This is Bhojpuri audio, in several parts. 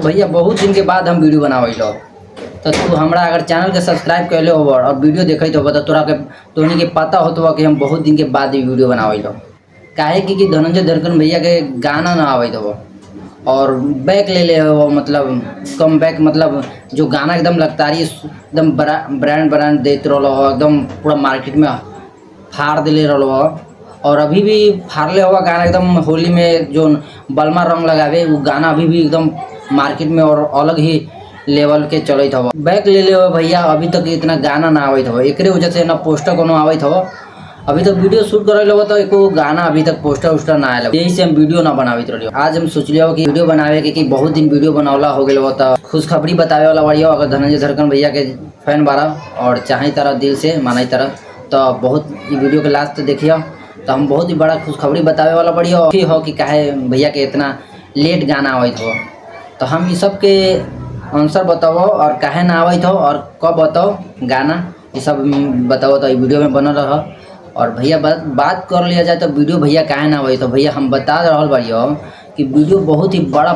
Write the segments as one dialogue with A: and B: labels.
A: भैया बहुत दिन के बाद हम वीडियो बनावे लो, तो तू हमरा अगर चैनल के सब्सक्राइब कैले हो और वीडियो देखत हो तो तोहनी के पता होतो कि हम बहुत दिन के बाद ही वीडियो बनावे लो। काहे कि धनंजय धड़कन भैया के गाना ना आवत हो और बैक ले हो, मतलब कम बैक, मतलब जो गाना एकदम लगातार एकदम ब्रांड ब्रांड देते रहो, एकदम पूरा मार्केट में फाड़ दिले रहो। और अभी भी फाड़ले हुआ गाना एकदम होली में जो बलमा रंग लगावे वो गाना अभी भी एकदम मार्केट में और अलग ही लेवल के चलत हो। बैक ले हो भैया, अभी तक इतना गाना ना आवत हो, एक वजह से ना पोस्टर कोनो आवत हो। अभी तक वीडियो शूट कर लो तो एको गाना अभी तक पोस्टर उस्टर ना आयल, यही से हम वीडियो ना बनावित रहियो। आज हम सोच लियो कि वीडियो बनावे के कि बहुत दिन वीडियो बनावला हो गए हो, तो खुशखबरी बतावे वाला बढ़िया। अगर धनंजय धड़कन भैया के फैन बारा और चाहे तरह दिल से माना तरह, तो बहुत वीडियो के लास्ट देखियो, तो हम बहुत ही बड़ा खुशखबरी बतावे वाला बढ़िया हो कि काहे भैया के इतना लेट गाना आवत हो। तो हम ये सब के आंसर बताओ और काहे ना आवत हो और कब बताओ गाना, ये सब बताओ तो वीडियो में बनल रह। और भैया बात कर लिया जाए तो वीडियो भैया काहे ना आवत हो, भैया हम बता रहा बढ़िया कि वीडियो बहुत ही बड़ा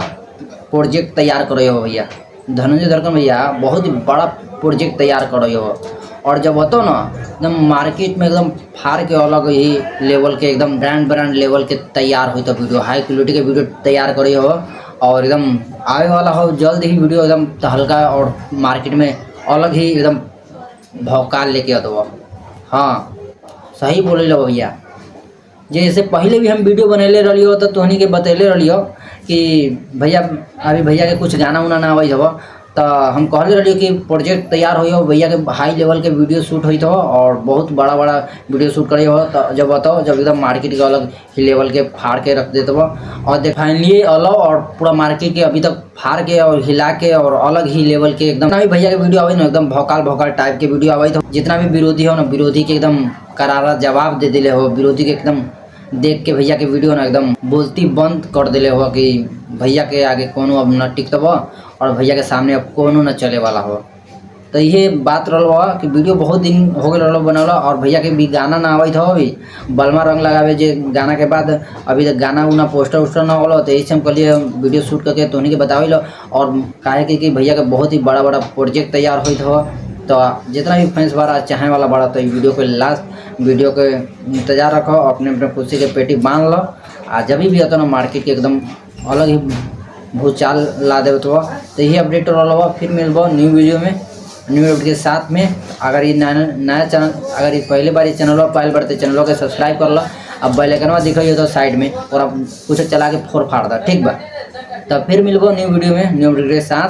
A: प्रोजेक्ट तैयार करे हो भैया। धनंजय धड़कन भैया बहुत ही बड़ा प्रोजेक्ट तैयार करे हो, और जब होतो ना एकदम मार्केट में एकदम फाड़ के अलग ही लेवल के एकदम ब्रांड लेवल के तैयार हो, तो वीडियो हाई क्वालिटी के वीडियो तैयार करे हो और एकदम आवे वाला हो जल्द ही वीडियो एकदम तहलका और मार्केट में अलग ही एकदम भौकाल लेके आतो। हाँ सही बोले लो भैया। जैसे पहले भी हम वीडियो बनैले रही हो तो तोहनी के बतैले रही हो कि भैया अभी भैया के कुछ गाना उना ना आवत हो, तो हम कहले रही कि प्रोजेक्ट तैयार हो भैया के हाई लेवल के वीडियो शूट होत हो और बहुत बड़ा बड़ा वीडियो शूट करे हो। तो जब बताओ जब एकदम मार्केट के अलग ही लेवल के फाड़ के रख देते हो और फाइनली अलग और पूरा मार्केट के अभी तक फाड़ के और हिला के और अलग ही लेवल के एकदम भी भैया के वीडियो आवे ना एकदम भौकाल टाइप के वीडियो आवे। तो जितना भी विरोधी हो ना, विरोधी के एकदम करारा जवाब दे दिले हो, विरोधी के एकदम देख के भैया के वीडियो ना एकदम बोलती बंद कर दिले हो कि भैया के आगे कोनो अब न टिकतब और भैया के सामने अब कोनो न चले वाला हो। तो ये बात रहा कि वीडियो बहुत दिन हो गए रहा बनौला और भैया के भी गाना ना आवत हो। अभी बलमा रंग लगावे जे गाना के बाद अभी तक गाना उना पोस्टर उस्टर ना होलो, तो यही से हम कहलिए वीडियो शूट करके तोहनी के बतावे लो। और काहे कि भैया के बहुत ही बड़ा बड़ा प्रोजेक्ट तैयार होत हो, तो जितना भी फैंस बारा चाहे वाला बड़ा तो वीडियो के लास्ट वीडियो के इंतजार रखो, अपने अपने खुशी के पेटी बांध लो। आ जब भी आता ना मार्केट के एकदम अलग ही भूचाल ला दे तो यही अपडेट रहा। फिर मिलबो न्यू वीडियो में न्यू अपडेट के साथ में। अगर ये नया चैनल, अगर ये पहले बार ये चैनल पायल बढ़ते चैनलों के सब्सक्राइब कर लो। अब बेल आइकनवा दिखाई तो साइड में और अब कुछ चला के फोड़ फाड़ दो, ठीक बा। तब फिर मिलबो न्यू वीडियो में न्यू अपडेट के साथ।